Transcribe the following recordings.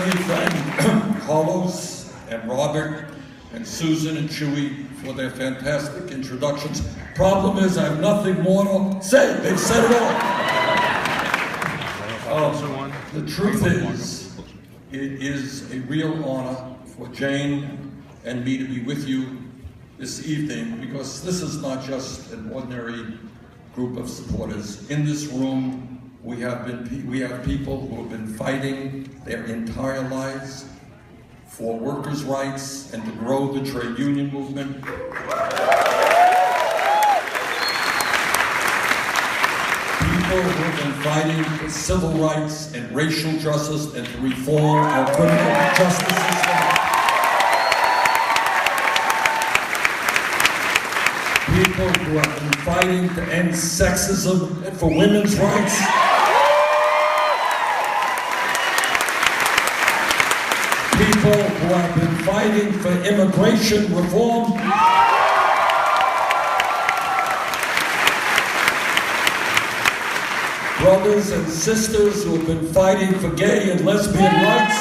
many thank Carlos and Robert and Susan and Chewy for their fantastic introductions. Problem is, I have nothing more to say. They've said it all. The truth is, it is a real honor for Jane and me to be with you this evening, because this is not just an ordinary group of supporters. In this room, we have people who have been fighting their entire lives for workers' rights and to grow the trade union movement. People who have been fighting for civil rights and racial justice and to reform our criminal justice system. People who have been fighting to end sexism and for women's rights. People who have been fighting for immigration reform. Brothers and sisters who have been fighting for gay and lesbian rights.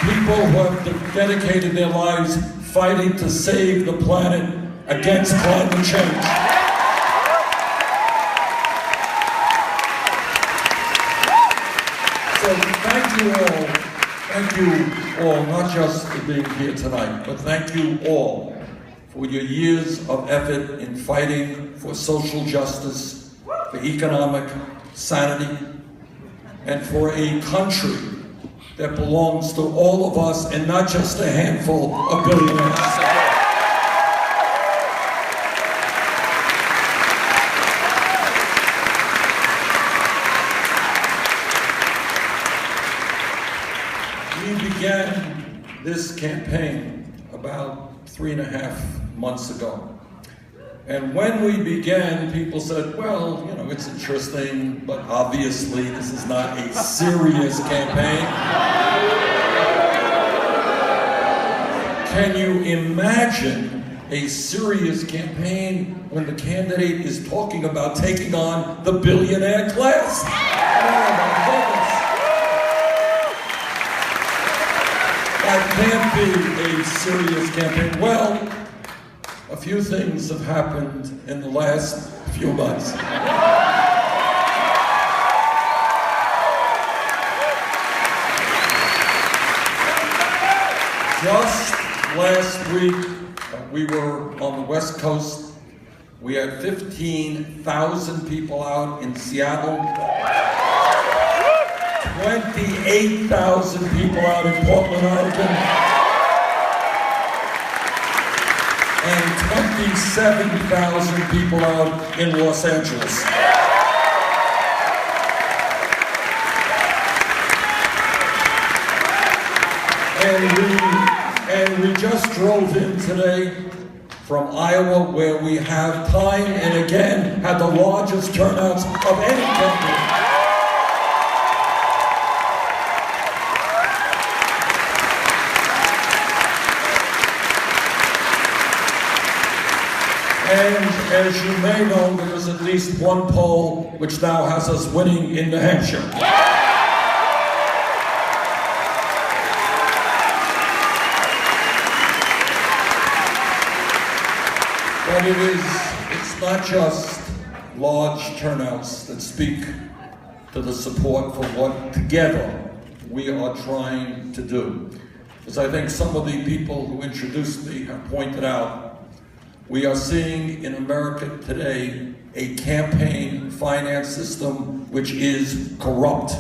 People who have dedicated their lives fighting to save the planet against climate change. So thank you all, not just for being here tonight, but thank you all for your years of effort in fighting for social justice, for economic sanity, and for a country that belongs to all of us and not just a handful of billionaires. We began this campaign about 3.5 months ago. And when we began, people said, well, you know, it's interesting, but obviously this is not a serious campaign. Can you imagine a serious campaign when the candidate is talking about taking on the billionaire class? Oh my goodness. That can't be a serious campaign. Well, a few things have happened in the last few months. Just last week, we were on the West Coast. We had 15,000 people out in Seattle, 28,000 people out in Portland, Oregon, and 27,000 people out in Los Angeles. And we just drove in today from Iowa, where we have time and again had the largest turnouts of any candidate. And as you may know, there is at least one poll which now has us winning in New Hampshire. But it's not just large turnouts that speak to the support for what together we are trying to do. As I think some of the people who introduced me have pointed out, we are seeing in America today a campaign finance system which is corrupt.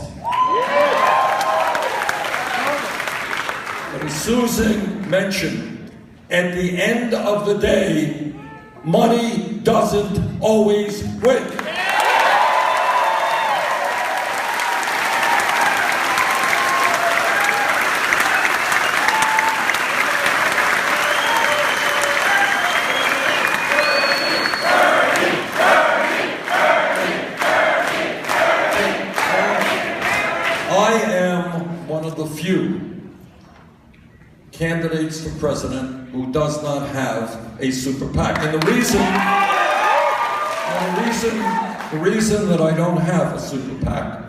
But as Susan mentioned, at the end of the day, money doesn't always win. Candidates for president who does not have a super PAC. And the reason The reason that I don't have a super PAC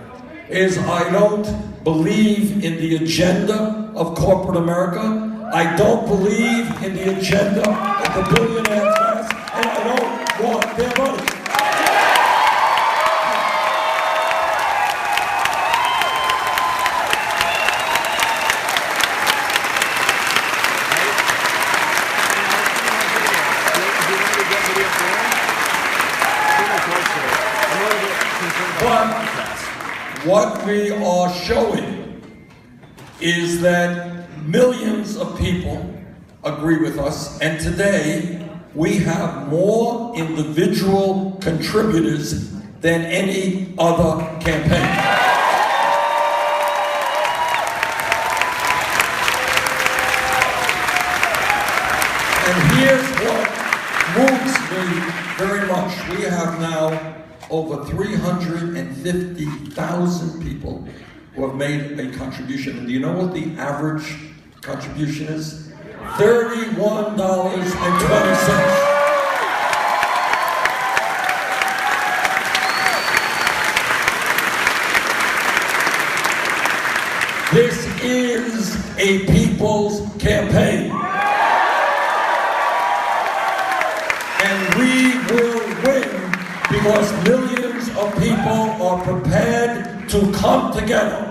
is I don't believe in the agenda of corporate America. I don't believe in the agenda of the billionaire class, and I don't want their money. But what we are showing is that millions of people agree with us, and today we have more individual contributors than any other campaign. And here's what moves me very much. We have now over 350,000 people who have made a contribution. And do you know what the average contribution is? $31.20. This is a people's campaign. And we will win because millions of people are prepared to come together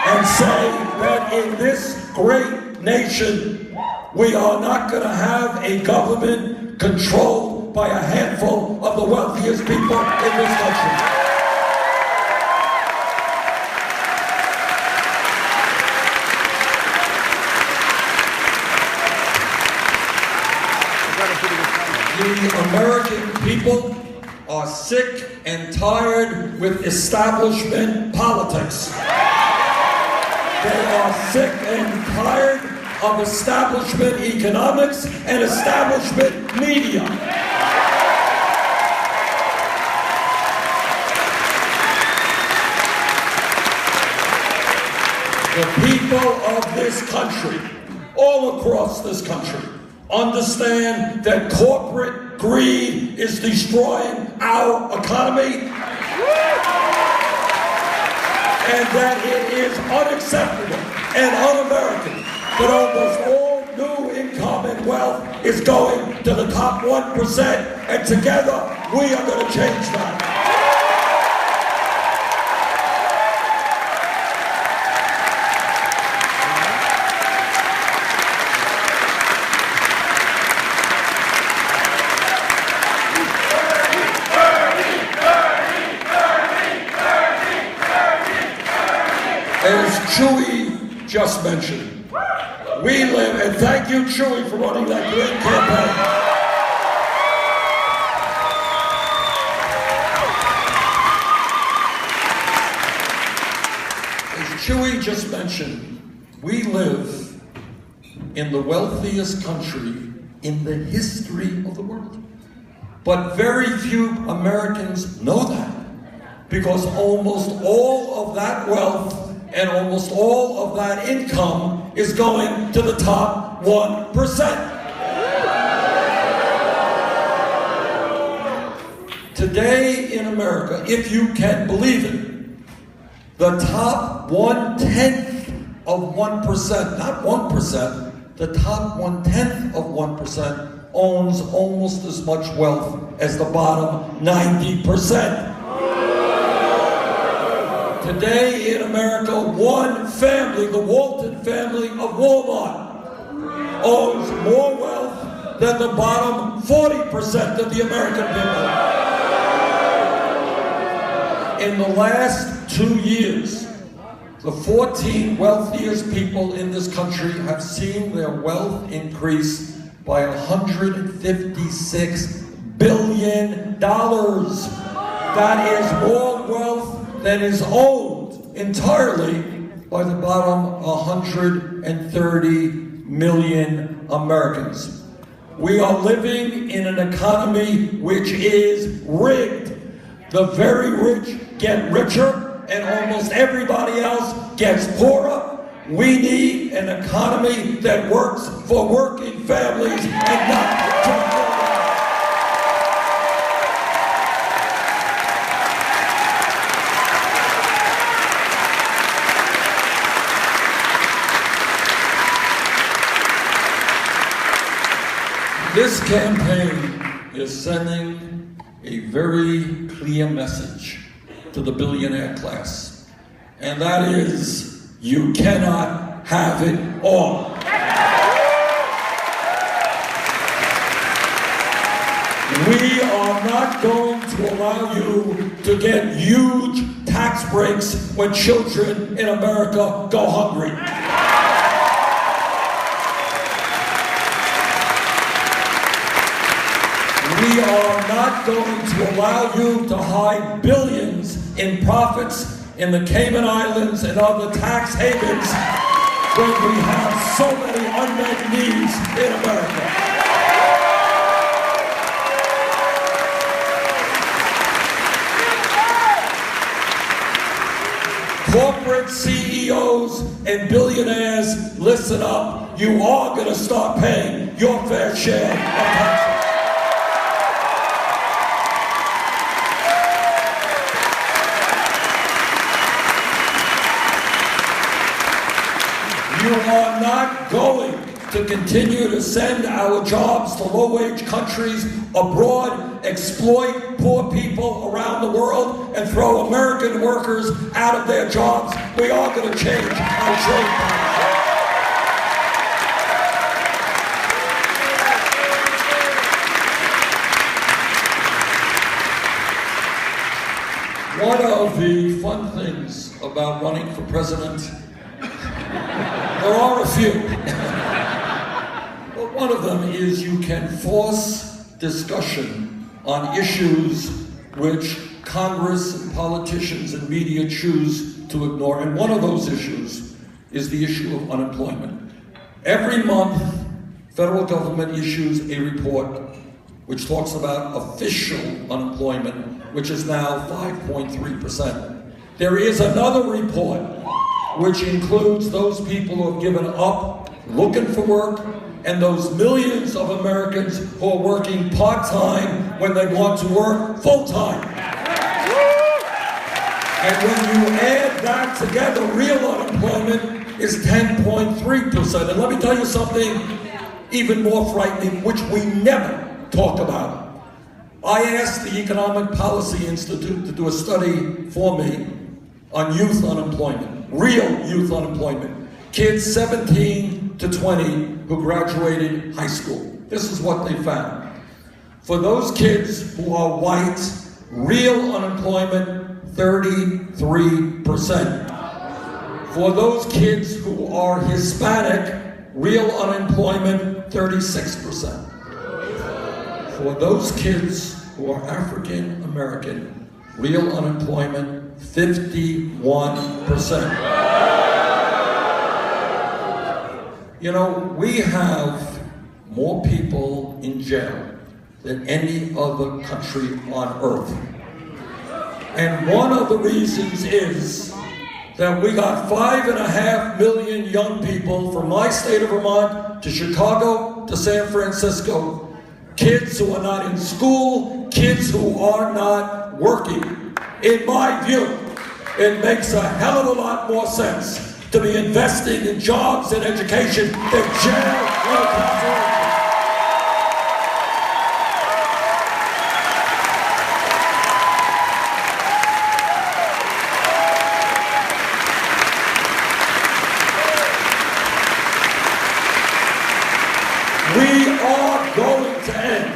and say that in this great nation, we are not going to have a government controlled by a handful of the wealthiest people in this country. The American people are sick and tired with establishment politics. They are sick and tired of establishment economics and establishment media. The people of this country, all across this country, understand that corporate greed is destroying our economy and that it is unacceptable and un-American that almost all new income and wealth is going to the top 1%, and together we are going to change that. As Chewy just mentioned, we live, and thank you, Chewy, for running that great campaign. As Chewy just mentioned, we live in the wealthiest country in the history of the world. But very few Americans know that, because almost all of that wealth and almost all of that income is going to the top 1%. Today in America, if you can believe it, the top 1/10 of 1%, not 1%, the top 1/10 of 1% owns almost as much wealth as the bottom 90%. Today in America, one family, the Walton family of Walmart, owns more wealth than the bottom 40% of the American people. In the last 2 years, the 14 wealthiest people in this country have seen their wealth increase by $156 billion. That is more wealth that is owned entirely by the bottom 130 million Americans. We are living in an economy which is rigged. The very rich get richer and almost everybody else gets poorer. We need an economy that works for working families and not for campaign is sending a very clear message to the billionaire class, and that is, you cannot have it all. We are not going to allow you to get huge tax breaks when children in America go hungry. We are not going to allow you to hide billions in profits in the Cayman Islands and other tax havens when we have so many unmet needs in America. Corporate CEOs and billionaires, listen up. You are going to start paying your fair share of taxes. You are not going to continue to send our jobs to low-wage countries abroad, exploit poor people around the world, and throw American workers out of their jobs. We are going to change our trade policy. One of the fun things about running for president, there are a few. But one of them is you can force discussion on issues which Congress and politicians and media choose to ignore. And one of those issues is the issue of unemployment. Every month, federal government issues a report which talks about official unemployment, which is now 5.3%. There is another report which includes those people who have given up looking for work and those millions of Americans who are working part-time when they want to work full-time. And when you add that together, real unemployment is 10.3%. And let me tell you something even more frightening, which we never talk about. I asked the Economic Policy Institute to do a study for me on youth unemployment, real youth unemployment. Kids 17 to 20 who graduated high school. This is what they found. For those kids who are white, real unemployment, 33%. For those kids who are Hispanic, real unemployment, 36%. For those kids who are African American, real unemployment, 51%. You know, we have more people in jail than any other country on earth. And one of the reasons is that we got 5.5 million young people from my state of Vermont to Chicago to San Francisco. Kids who are not in school, kids who are not working. In my view, it makes a hell of a lot more sense to be investing in jobs and education than jail or California. We are going to end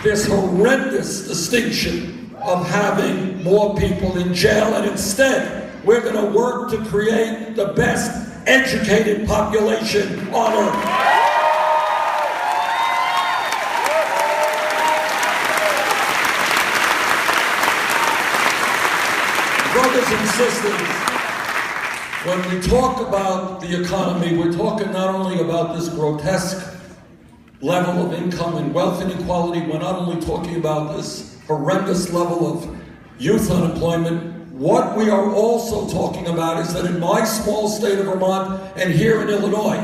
this horrendous distinction of having more people in jail, and instead, we're going to work to create the best educated population on earth. Brothers and sisters, when we talk about the economy, we're talking not only about this grotesque level of income and wealth inequality, we're not only talking about this horrendous level of youth unemployment. What we are also talking about is that in my small state of Vermont and here in Illinois,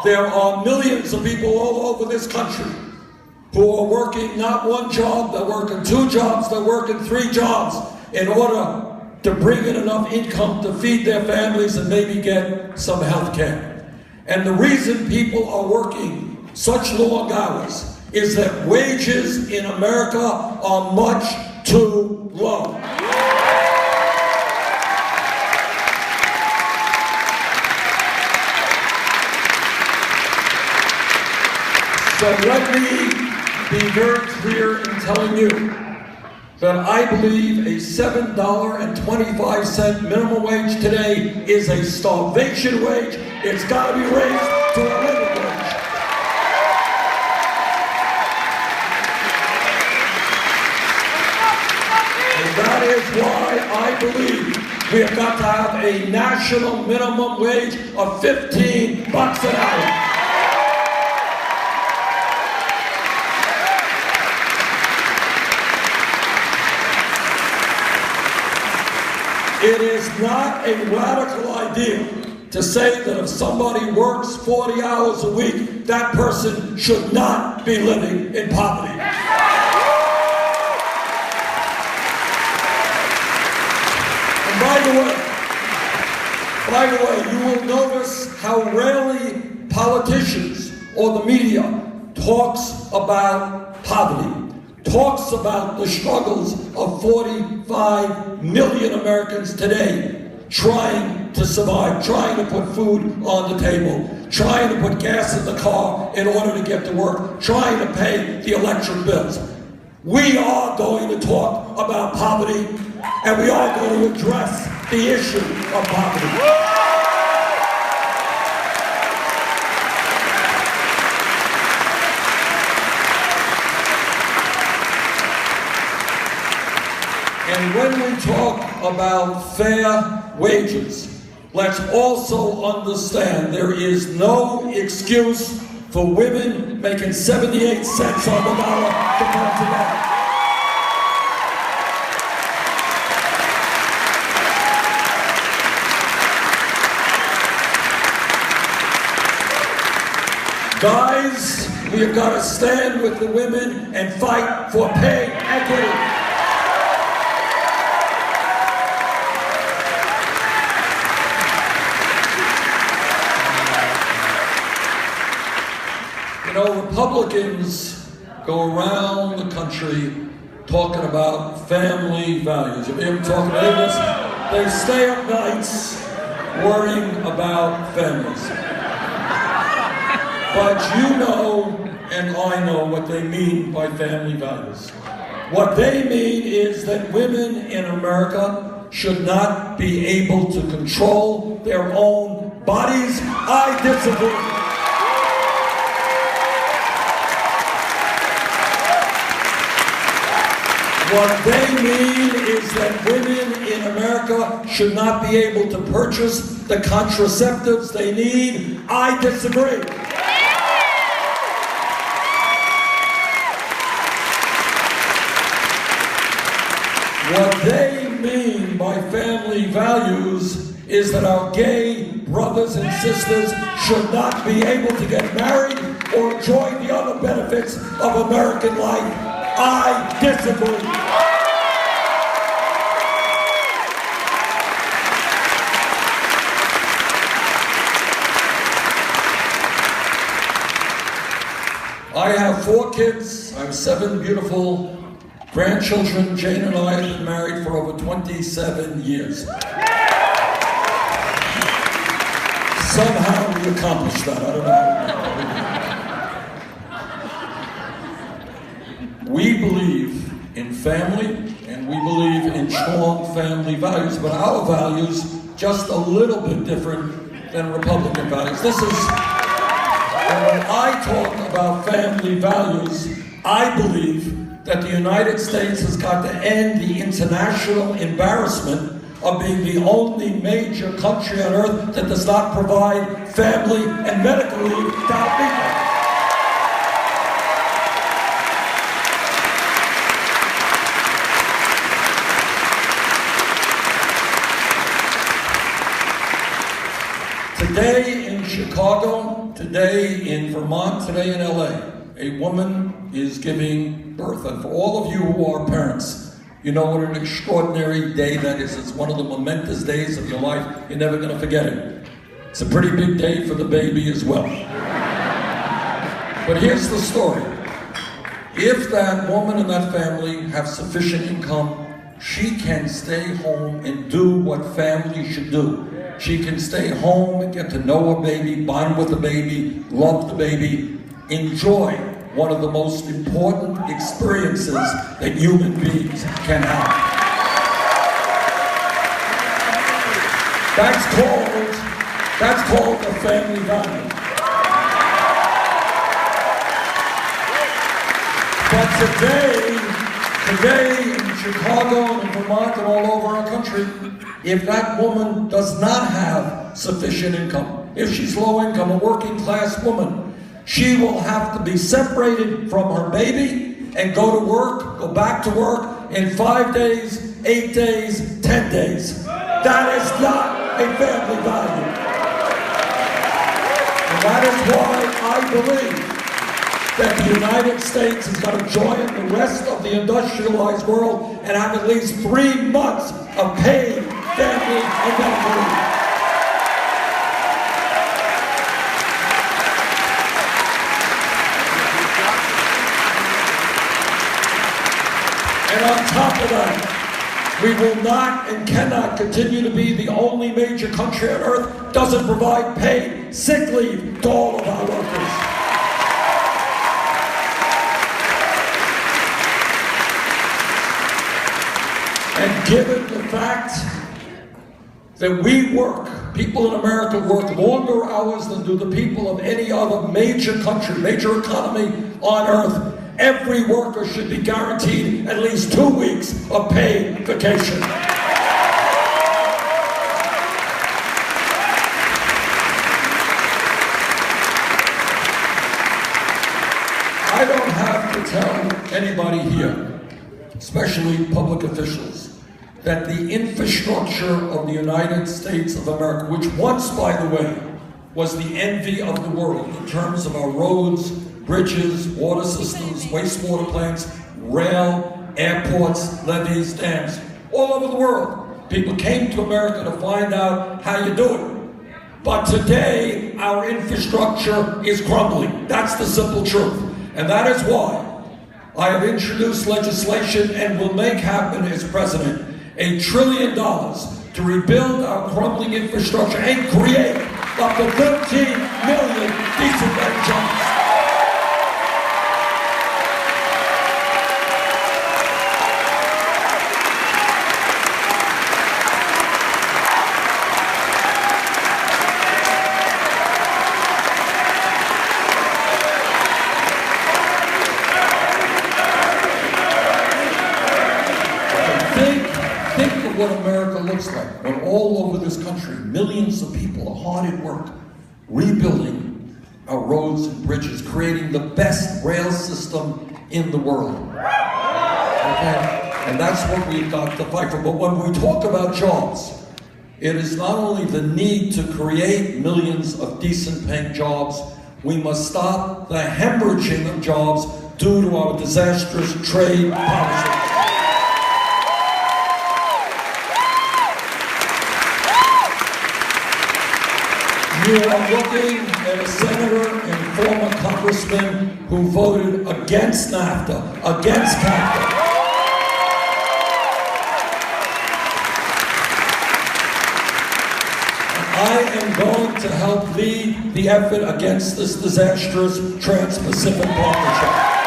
there are millions of people all over this country who are working not one job, they're working 2 jobs, they're working 3 jobs in order to bring in enough income to feed their families and maybe get some health care. And the reason people are working such long hours is that wages in America are much too low. So let me be very clear in telling you that I believe a $7.25 minimum wage today is a starvation wage. It's got to be raised to a living wage. And that is why I believe we have got to have a national minimum wage of $15 an hour. It is not a radical idea to say that if somebody works 40 hours a week, that person should not be living in poverty. And by the way, you will notice how rarely politicians or the media talks about poverty. Talks about the struggles of 45 million Americans today trying to survive, trying to put food on the table, trying to put gas in the car in order to get to work, trying to pay the electric bills. We are going to talk about poverty, and we are going to address the issue of poverty. And when we talk about fair wages, let's also understand there is no excuse for women making 78 cents on the dollar to come to work. Guys, we have got to stand with the women and fight for pay equity. You know, Republicans go around the country talking about family values. You hear them talking about this? They stay up nights worrying about families. But you know, and I know what they mean by family values. What they mean is that women in America should not be able to control their own bodies. I disagree. What they mean is that women in America should not be able to purchase the contraceptives they need. I disagree. What they mean by family values is that our gay brothers and sisters should not be able to get married or enjoy the other benefits of American life. I disagree. I have 4 kids. I have 7 beautiful grandchildren. Jane and I have been married for over 27 years. Somehow we accomplished that. I don't know. We believe in family, and we believe in strong family values, but our values just a little bit different than Republican values. This is, and when I talk about family values, I believe that the United States has got to end the international embarrassment of being the only major country on earth that does not provide family and medical leave to our people. Today in Chicago, today in Vermont, today in LA, a woman is giving birth. And for all of you who are parents, you know what an extraordinary day that is. It's one of the momentous days of your life. You're never going to forget it. It's a pretty big day for the baby as well. But here's the story. If that woman and that family have sufficient income, she can stay home and do what family should do. She can stay home and get to know a baby, bond with the baby, love the baby, enjoy one of the most important experiences that human beings can have. That's called a family value. But today in Chicago and Vermont and all over our country, if that woman does not have sufficient income, if she's low income, a working class woman, she will have to be separated from her baby and go to work, go back to work in 5 days, 8 days, 10 days. That is not a family value. And that is why I believe that the United States is going to join the rest of the industrialized world and have at least 3 months of paid family and medical leave. And on top of that, we will not and cannot continue to be the only major country on earth that doesn't provide paid sick leave to all of our workers. And given the fact that we work, people in America work longer hours than do the people of any other major country, major economy on earth, every worker should be guaranteed at least 2 weeks of paid vacation. I don't have to tell anybody here, especially public officials, that the infrastructure of the United States of America, which once, by the way, was the envy of the world in terms of our roads, bridges, water systems, wastewater plants, rail, airports, levees, dams, all over the world. People came to America to find out how you do it. But today, our infrastructure is crumbling. That's the simple truth. And that is why I have introduced legislation and will make happen as president $1 trillion to rebuild our crumbling infrastructure and create up to 13 million decent paying jobs. What America looks like when all over this country, millions of people are hard at work, rebuilding our roads and bridges, creating the best rail system in the world. Okay? And that's what we've got to fight for. But when we talk about jobs, it is not only the need to create millions of decent paying jobs, we must stop the hemorrhaging of jobs due to our disastrous trade policies. You are looking at a senator and former congressman who voted against NAFTA, against CAFTA. I am going to help lead the effort against this disastrous Trans-Pacific Partnership.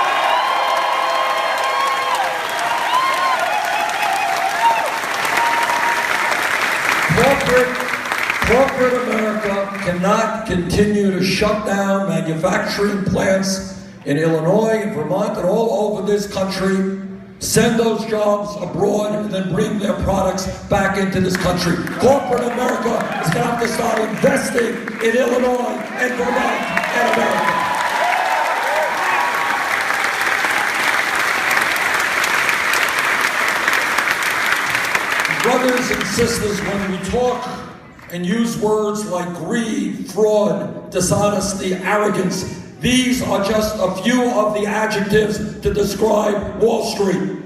Corporate America cannot continue to shut down manufacturing plants in Illinois, and Vermont, and all over this country, send those jobs abroad, and then bring their products back into this country. Corporate America is going to have to start investing in Illinois and Vermont and America. Brothers and sisters, when we talk and use words like greed, fraud, dishonesty, arrogance, these are just a few of the adjectives to describe Wall Street.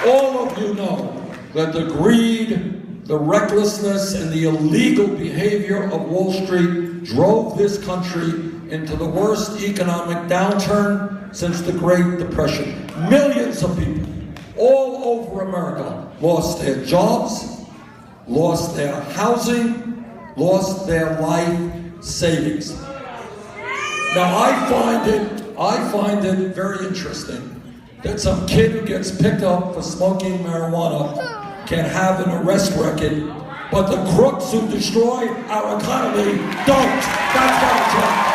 All of you know that the greed, the recklessness, and the illegal behavior of Wall Street drove this country into the worst economic downturn since the Great Depression. Millions of people all over America lost their jobs, lost their housing, lost their life savings. Now I find it very interesting that some kid who gets picked up for smoking marijuana can have an arrest record, but the crooks who destroy our economy don't. That's my job.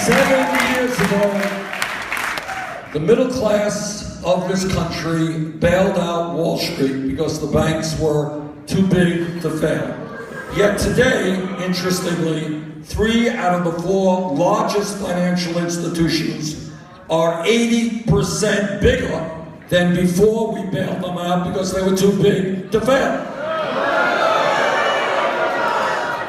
7 years ago, the middle class of this country bailed out Wall Street because the banks were too big to fail. Yet today, interestingly, 3 out of the 4 largest financial institutions are 80% bigger than before we bailed them out because they were too big to fail.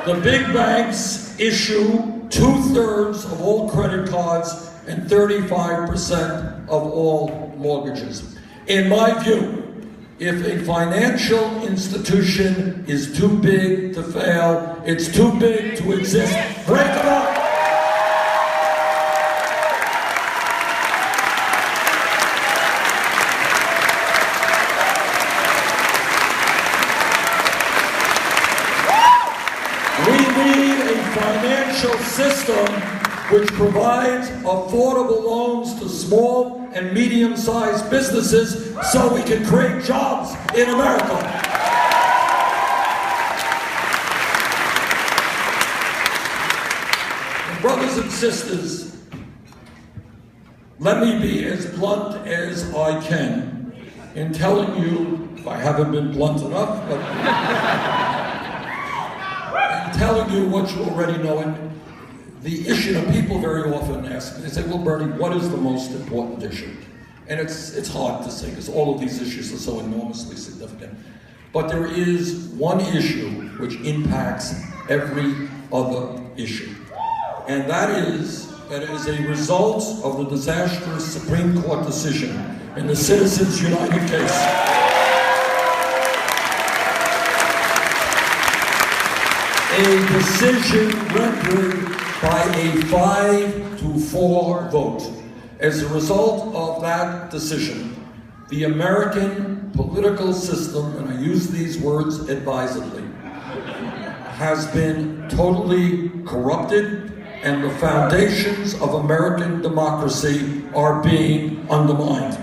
The big banks issue 2/3 of all credit cards and 35% of all mortgages. In my view, if a financial institution is too big to fail, it's too big to exist. Break it up! We need a financial system which provides affordable loans to small and medium-sized businesses so we can create jobs in America. Brothers and sisters, let me be as blunt as I can in telling you, if I haven't been blunt enough, but in telling you what you already know. And the issue that people very often ask me, they say, well, Bernie, what is the most important issue? And it's hard to say because all of these issues are so enormously significant. But there is one issue which impacts every other issue. And that is as a result of the disastrous Supreme Court decision in the Citizens United case. A decision rendered by a 5-4 vote. As a result of that decision, the American political system, and I use these words advisedly, has been totally corrupted, and the foundations of American democracy are being undermined.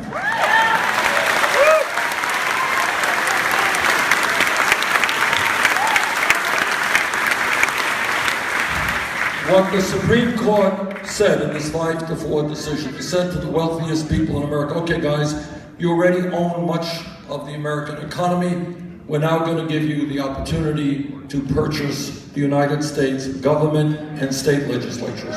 What the Supreme Court said in this 5-4 decision, it said to the wealthiest people in America, okay guys, you already own much of the American economy. We're now going to give you the opportunity to purchase the United States government and state legislatures.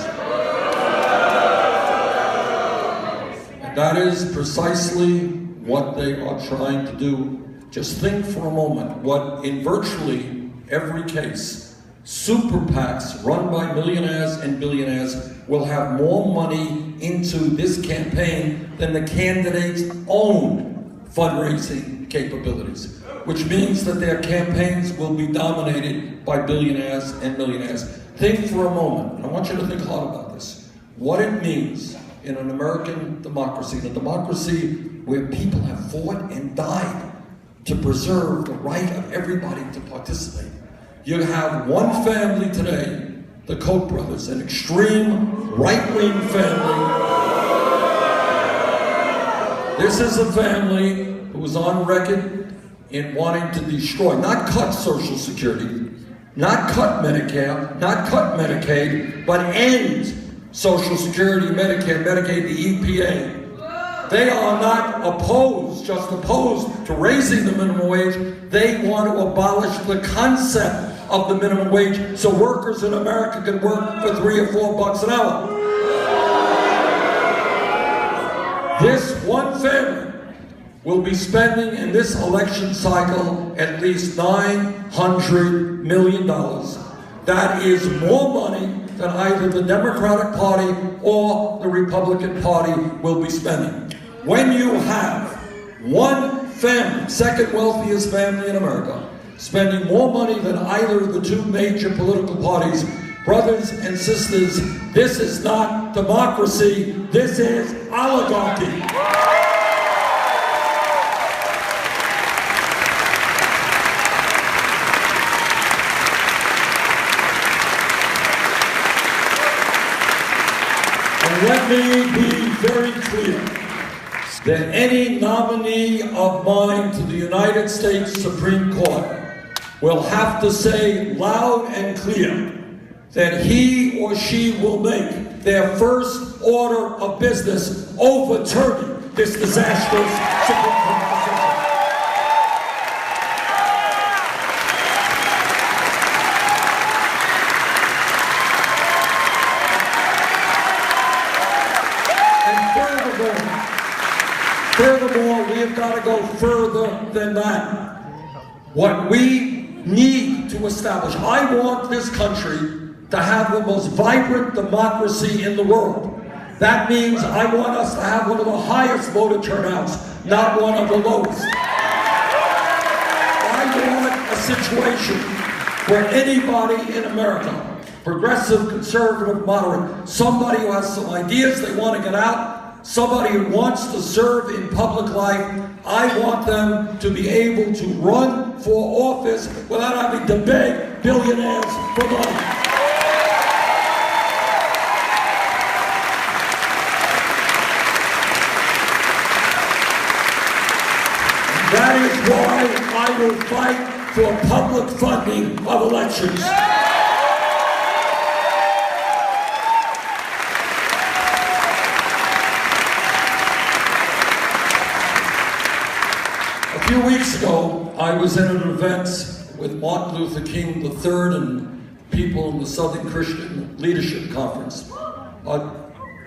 And that is precisely what they are trying to do. Just think for a moment what in virtually every case, super PACs run by millionaires and billionaires will have more money into this campaign than the candidates' own fundraising capabilities, which means that their campaigns will be dominated by billionaires and millionaires. Think for a moment, and I want you to think hard about this, what it means in an American democracy, in a democracy where people have fought and died to preserve the right of everybody to participate. You have one family today, the Koch brothers, an extreme right-wing family. This is a family who was on record in wanting to destroy, not cut Social Security, not cut Medicare, not cut Medicaid, but end Social Security, Medicare, Medicaid, the EPA. They are not opposed, just opposed to raising the minimum wage. They want to abolish the concept of the minimum wage so workers in America can work for $3 or $4 an hour. This one family will be spending in this election cycle at least $900 million That is more money than either the Democratic Party or the Republican Party will be spending. When you have one family, second wealthiest family in America, spending more money than either of the two major political parties, brothers and sisters, this is not democracy, this is oligarchy. And let me be very clear that any nominee of mine to the United States Supreme Court will have to say loud and clear that he or she will make their first order of business overturning this disastrous Supreme Court decision. And furthermore, we have got to go further than that. What we need to establish, I want this country to have the most vibrant democracy in the world. That means I want us to have one of the highest voter turnouts, not one of the lowest. I want a situation where anybody in America, progressive, conservative, moderate, somebody who has some ideas they want to get out, somebody who wants to serve in public life, I want them to be able to run for office without having to beg billionaires for money. That is why I will fight for public funding of elections. A few weeks ago, I was at an event with Martin Luther King III and people in the Southern Christian Leadership Conference,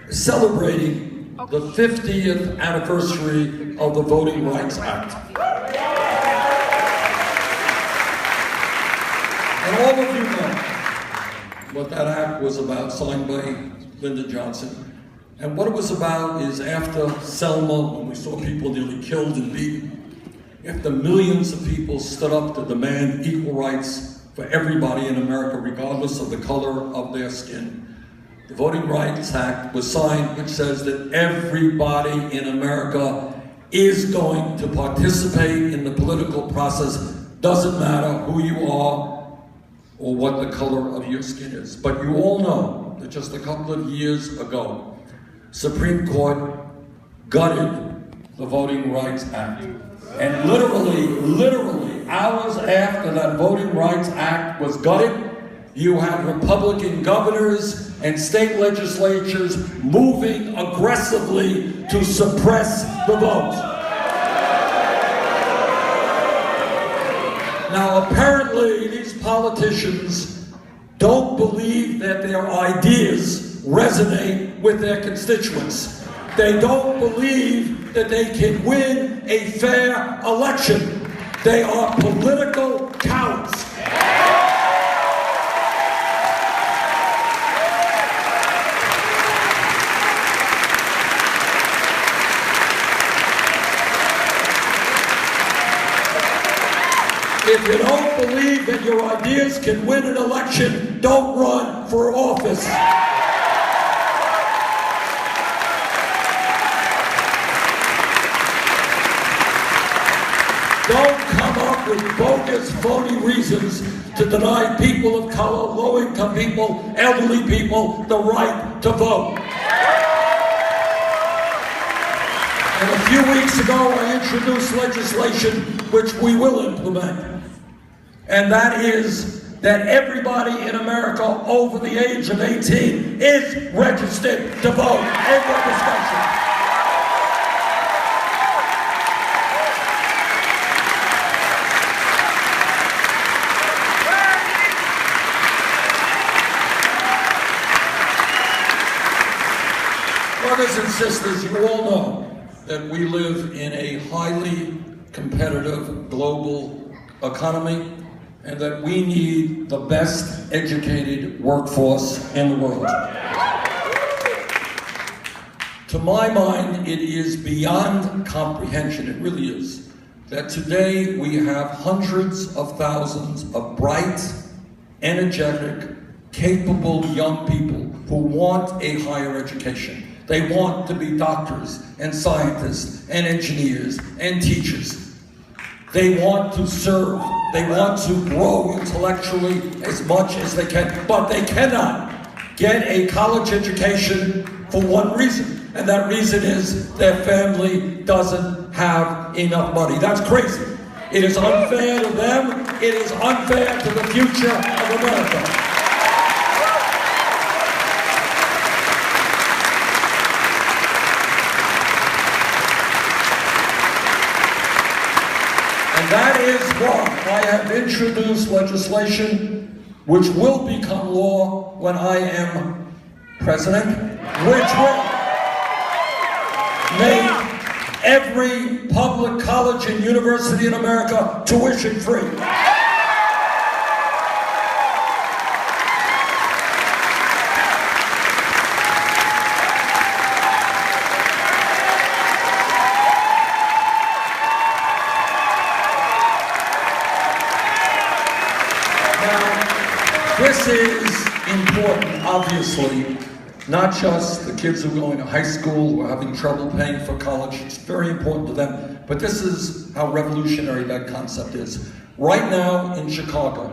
celebrating the 50th anniversary of the Voting Rights Act. And all of you know what that act was about, signed by Lyndon Johnson. And what it was about is after Selma, when we saw people nearly killed and beaten, after millions of people stood up to demand equal rights for everybody in America, regardless of the color of their skin, the Voting Rights Act was signed, which says that everybody in America is going to participate in the political process. Doesn't matter who you are or what the color of your skin is. But you all know that just a couple of years ago, Supreme Court gutted the Voting Rights Act. And literally, hours after that Voting Rights Act was gutted, you have Republican governors and state legislatures moving aggressively to suppress the vote. Now, apparently, these politicians don't believe that their ideas resonate with their constituents. They don't believe that they can win a fair election. They are political cowards. If you don't believe that your ideas can win an election, don't run for office. Don't come up with bogus, phony reasons to deny people of color, low-income people, elderly people the right to vote. And a few weeks ago, I introduced legislation which we will implement. And that is that everybody in America over the age of 18 is registered to vote. End of discussion. Brothers and sisters, you all know that we live in a highly competitive global economy and that we need the best educated workforce in the world. To my mind, it is beyond comprehension, it really is, that today we have hundreds of thousands of bright, energetic, capable young people who want a higher education. They want to be doctors and scientists and engineers and teachers. They want to serve. They want to grow intellectually as much as they can, but they cannot get a college education for one reason, and that reason is their family doesn't have enough money. That's crazy. It is unfair to them. It is unfair to the future of America. And that is why I have introduced legislation which will become law when I am president, which will make every public college and university in America tuition free. This is important, obviously, not just the kids who are going to high school, who are having trouble paying for college. It's very important to them, but this is how revolutionary that concept is. Right now in Chicago,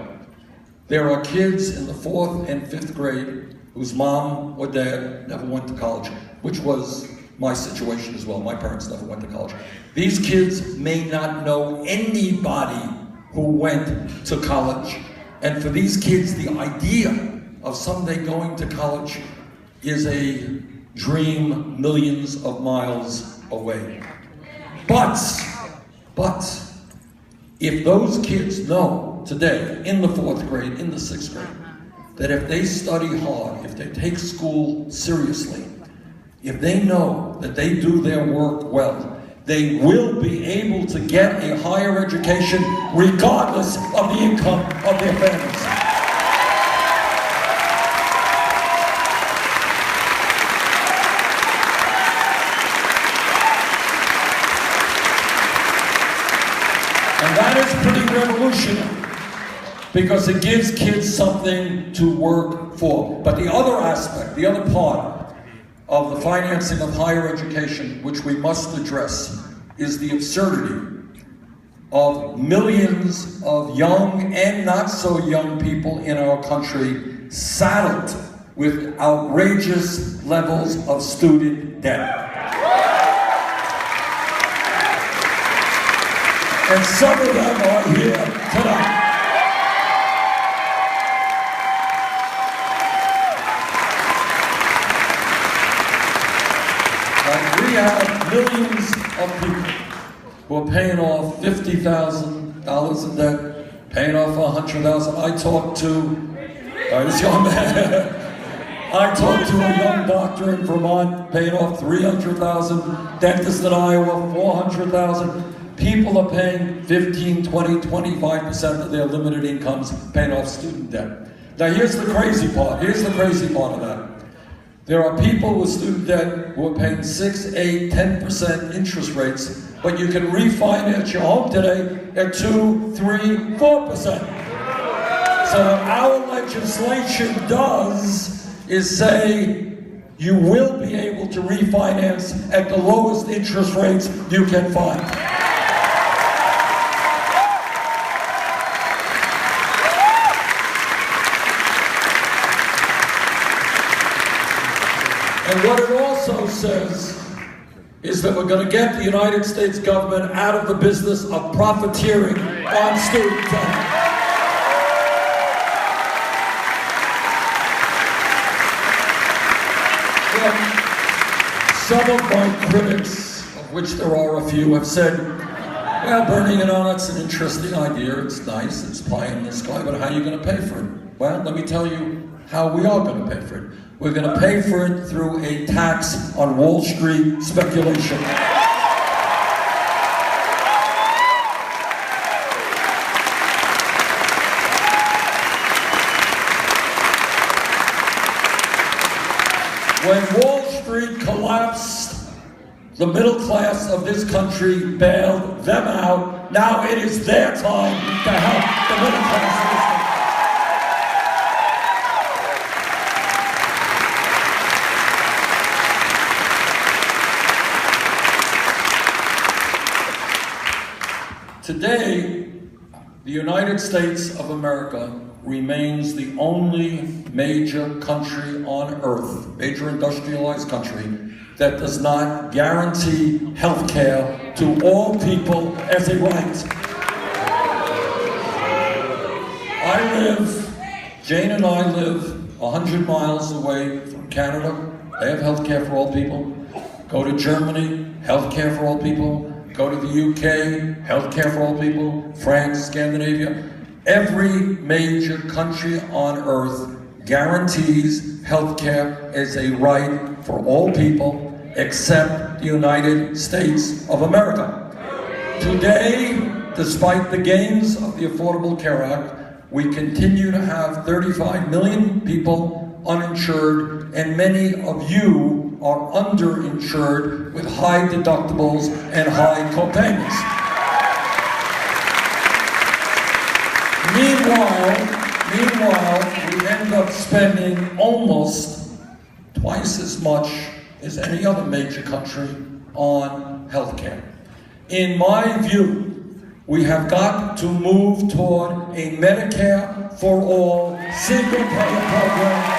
there are kids in the 4th and 5th grade whose mom or dad never went to college, which was my situation as well. My parents never went to college. These kids may not know anybody who went to college. And for these kids, the idea of someday going to college is a dream millions of miles away. But, if those kids know today, in the 4th grade, in the 6th grade, that if they study hard, if they take school seriously, if they know that they do their work well, they will be able to get a higher education regardless of the income of their families. And that is pretty revolutionary because it gives kids something to work for. But the other aspect, the other part of the financing of higher education, which we must address, is the absurdity of millions of young and not so young people in our country saddled with outrageous levels of student debt. And some of them are here tonight. We have millions of people who are paying off $50,000 in debt, paying off $100,000. I talked to this young man. I talked to a young doctor in Vermont, paying off $300,000. Dentist in Iowa, $400,000. People are paying 15, 20, 25% of their limited incomes, paying off student debt. Now here's the crazy part. Here's the crazy part of that. There are people with student debt who are paying 6, 8, 10% interest rates, but you can refinance your home today at 2, 3, 4%. So what our legislation does is say you will be able to refinance at the lowest interest rates you can find. And what it also says is that we're going to get the United States government out of the business of profiteering on student debt. Some of my critics, of which there are a few, have said, well, Bernie, you know, that's an interesting idea. It's nice, it's pie in the sky, but how are you going to pay for it? Well, let me tell you how we are going to pay for it. We're going to pay for it through a tax on Wall Street speculation. When Wall Street collapsed, the middle class of this country bailed them out. Now it is their time to help the middle class of this country. Today, the United States of America remains the only major country on earth, major industrialized country, that does not guarantee health care to all people as a right. Jane and I live 100 miles away from Canada. They have health care for all people. Go to Germany, health care for all people. Go to the UK, health care for all people. France, Scandinavia. Every major country on earth guarantees health care as a right for all people except the United States of America. Today, despite the gains of the Affordable Care Act, we continue to have 35 million people uninsured, and many of you are underinsured with high deductibles and high copayments. Meanwhile, we end up spending almost twice as much as any other major country on healthcare. In my view, we have got to move toward a Medicare for all single-payer program.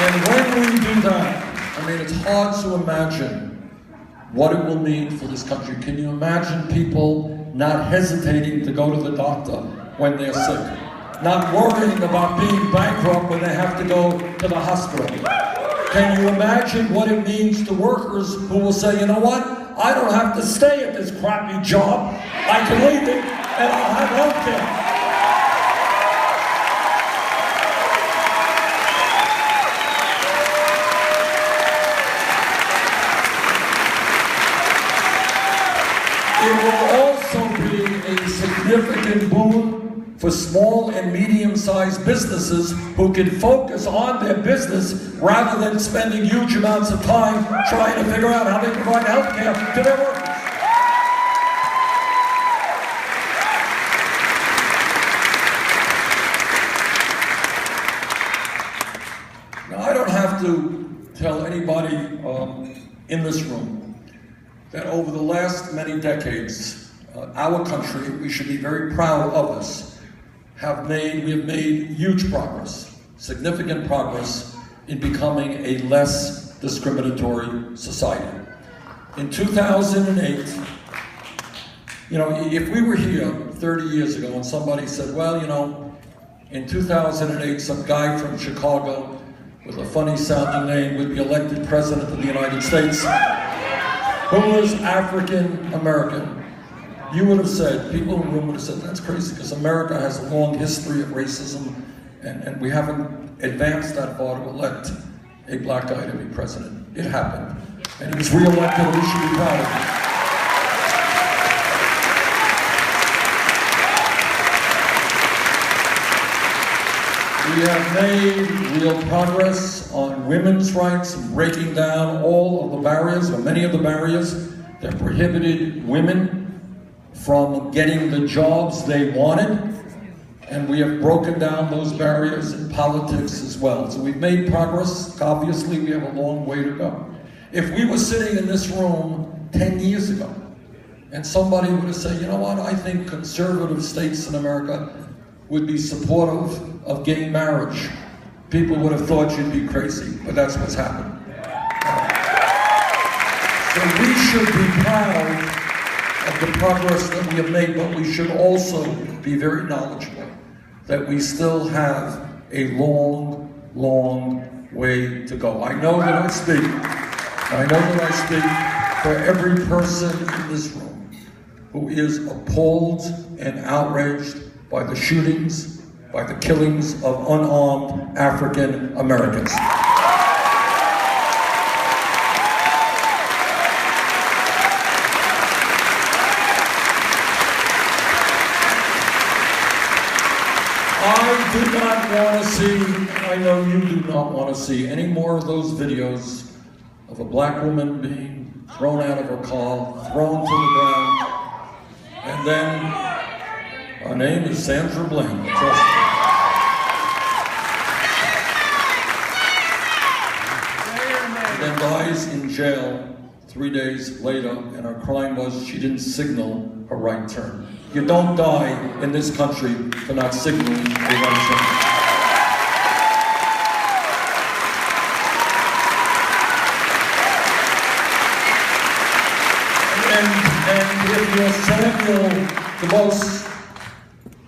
And when we do that, I mean, it's hard to imagine what it will mean for this country. Can you imagine people not hesitating to go to the doctor when they're sick? Not worrying about being bankrupt when they have to go to the hospital? Can you imagine what it means to workers who will say, you know what? I don't have to stay at this crappy job. I can leave it and I'll have health care. It will also be a significant boon for small and medium-sized businesses who can focus on their business rather than spending huge amounts of time trying to figure out how they provide health care to their workers. Now, I don't have to tell anybody in this room that over the last many decades, our country, we should be very proud of this, we have made huge progress, significant progress in becoming a less discriminatory society. In 2008, if we were here 30 years ago and somebody said, well, in 2008, some guy from Chicago with a funny sounding name would be elected president of the United States, who was African American, you would have said, people in the room would have said, that's crazy, because America has a long history of racism, and we haven't advanced that far to elect a black guy to be president. It happened, and he was re-elected, and we should be proud of him. We have made real progress on women's rights, breaking down all of the barriers, or many of the barriers that prohibited women from getting the jobs they wanted. And we have broken down those barriers in politics as well. So we've made progress. Obviously, we have a long way to go. If we were sitting in this room 10 years ago, and somebody would have said, you know what, I think conservative states in America would be supportive of gay marriage, people would have thought you'd be crazy, but that's what's happened. So we should be proud of the progress that we have made, but we should also be very knowledgeable that we still have a long, long way to go. I know that I speak for every person in this room who is appalled and outraged by the shootings, by the killings of unarmed African Americans. do not want to see, I know you do not want to see any more of those videos of a black woman being thrown out of her car, thrown to the ground, and then her name is Sandra Bland. Trust me. And then dies in jail 3 days later, and her crime was she didn't signal a right turn. You don't die in this country for not signaling a right turn. And if you're Samuel DeVos,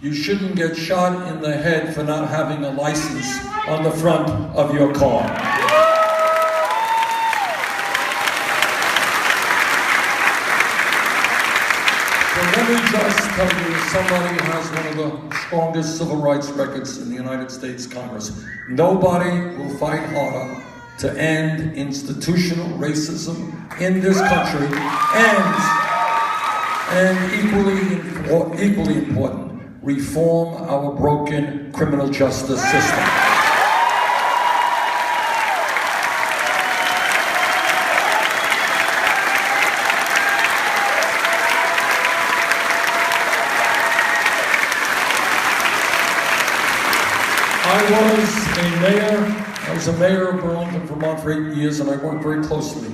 you shouldn't get shot in the head for not having a license on the front of your car. So let me just tell you, somebody who has one of the strongest civil rights records in the United States Congress, nobody will fight harder to end institutional racism in this country, and equally important, reform our broken criminal justice system. I was a mayor of Burlington, Vermont for 8 years, and I worked very closely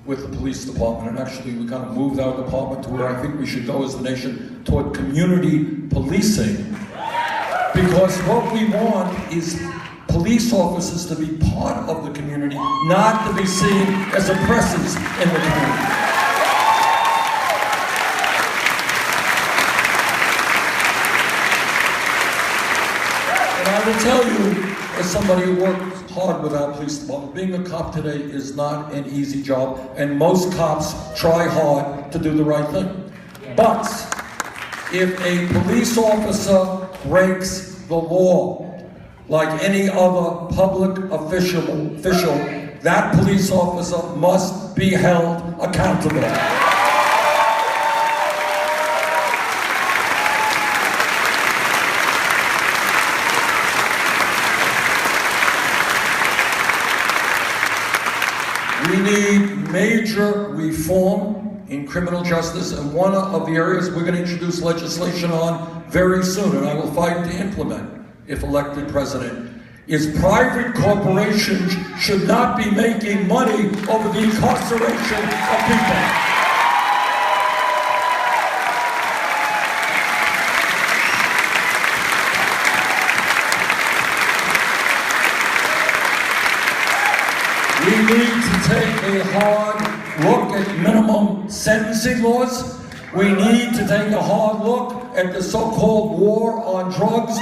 with the police department. And actually, we kind of moved our department to where I think we should go as a nation, toward community policing. Because what we want is police officers to be part of the community, not to be seen as oppressors in the community. And I will tell you, as somebody who worked hard with our police department, being a cop today is not an easy job, and most cops try hard to do the right thing. But if a police officer breaks the law, like any other public official, that police officer must be held accountable. We need major reform in criminal justice, and one of the areas we're going to introduce legislation on very soon, and I will fight to implement if elected president, is private corporations should not be making money over the incarceration of people. We need to take a hard look at minimum sentencing laws. We need to take a hard look at the so-called war on drugs.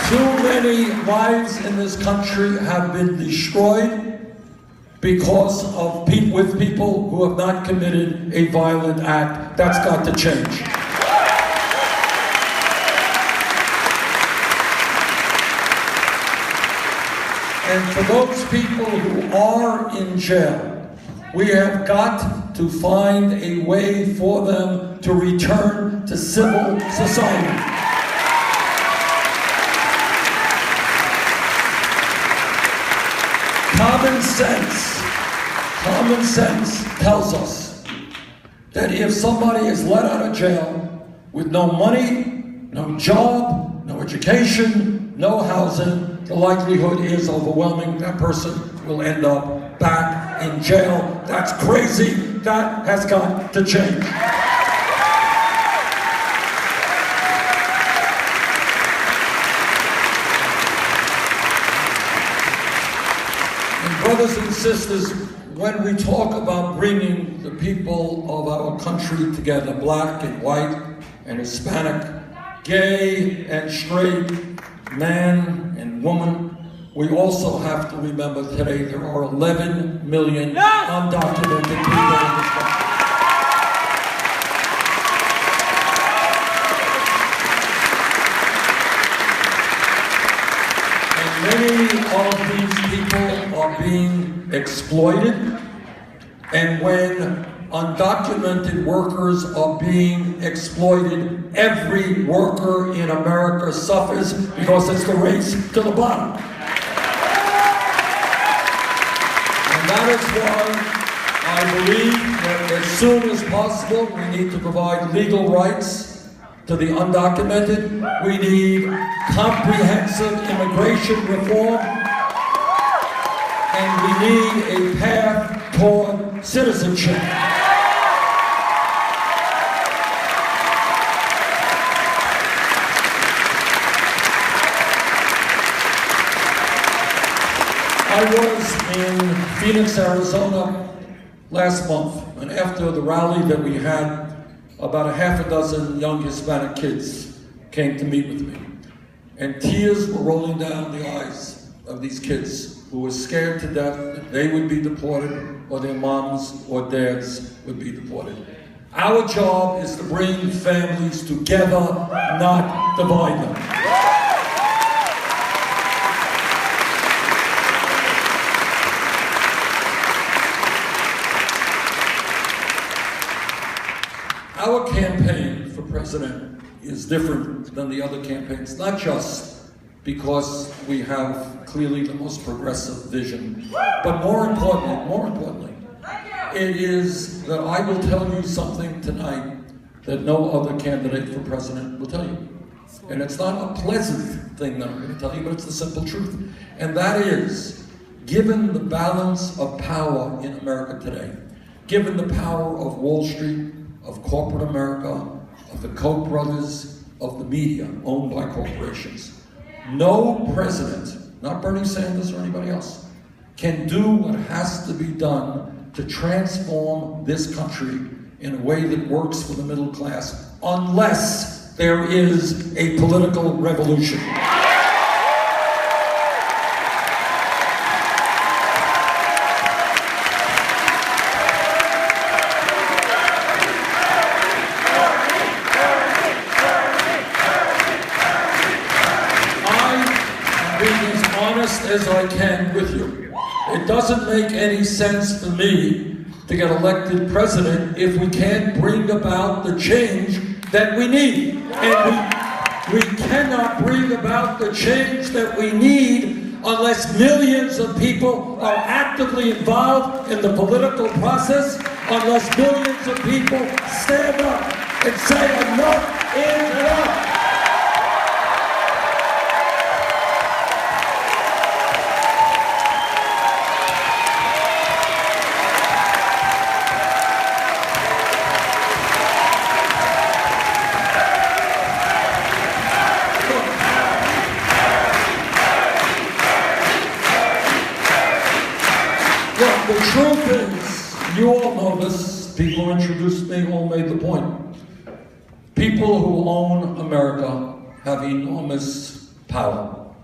Too many lives in this country have been destroyed because of with people who have not committed a violent act. That's got to change. And for those people who are in jail, we have got to find a way for them to return to civil society. Common sense tells us that if somebody is let out of jail with no money, no job, no education, no housing, the likelihood is overwhelming that person will end up back in jail. That's crazy. That has got to change. And brothers and sisters, when we talk about bringing the people of our country together, black and white and Hispanic, gay and straight, man and woman, we also have to remember today there are 11 million undocumented people in this country. And many of these people are being exploited. And when undocumented workers are being exploited. Every worker in America suffers because it's the race to the bottom. And that is why I believe that as soon as possible we need to provide legal rights to the undocumented. We need comprehensive immigration reform. And we need a path toward citizenship. I was in Phoenix, Arizona last month, and after the rally that we had, about a half a dozen young Hispanic kids came to meet with me. And tears were rolling down the eyes of these kids who were scared to death that they would be deported or their moms or dads would be deported. Our job is to bring families together, not divide them. Our campaign for president is different than the other campaigns, not just because we have clearly the most progressive vision, but more importantly, it is that I will tell you something tonight that no other candidate for president will tell you. And it's not a pleasant thing that I'm going to tell you, but it's the simple truth. And that is, given the balance of power in America today, given the power of Wall Street, of corporate America, of the Koch brothers, of the media owned by corporations, no president, not Bernie Sanders or anybody else, can do what has to be done to transform this country in a way that works for the middle class unless there is a political revolution. As I can with you. It doesn't make any sense for me to get elected president if we can't bring about the change that we need. And we cannot bring about the change that we need unless millions of people are actively involved in the political process, unless millions of people stand up and say enough is enough. The truth is, you all know this, people who introduced me all made the point. People who own America have enormous power.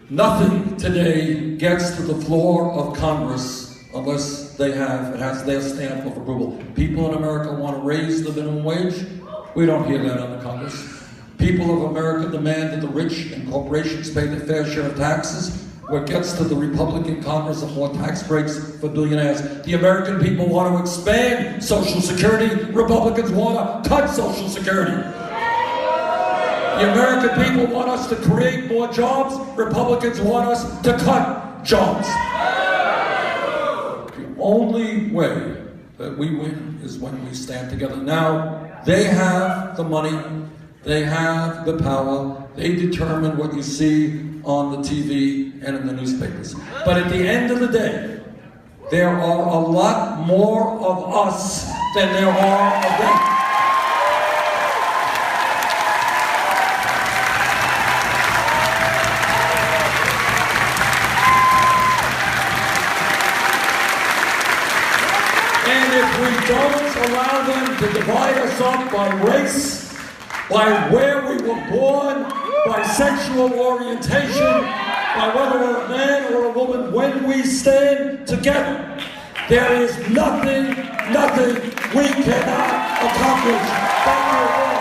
Nothing today gets to the floor of Congress unless it has their stamp of approval. People in America want to raise the minimum wage. We don't hear that on the Congress. People of America demand that the rich and corporations pay their fair share of taxes. What gets to the Republican Congress are more tax breaks for billionaires. The American people want to expand Social Security. Republicans want to cut Social Security. The American people want us to create more jobs. Republicans want us to cut jobs. The only way that we win is when we stand together. Now, they have the money. They have the power. They determine what you see on the TV and in the newspapers. But at the end of the day, there are a lot more of us than there are of them. And if we don't allow them to divide us up by race, by where we were born, by sexual orientation, by whether we're a man or a woman, when we stand together, there is nothing we cannot accomplish. Thank you.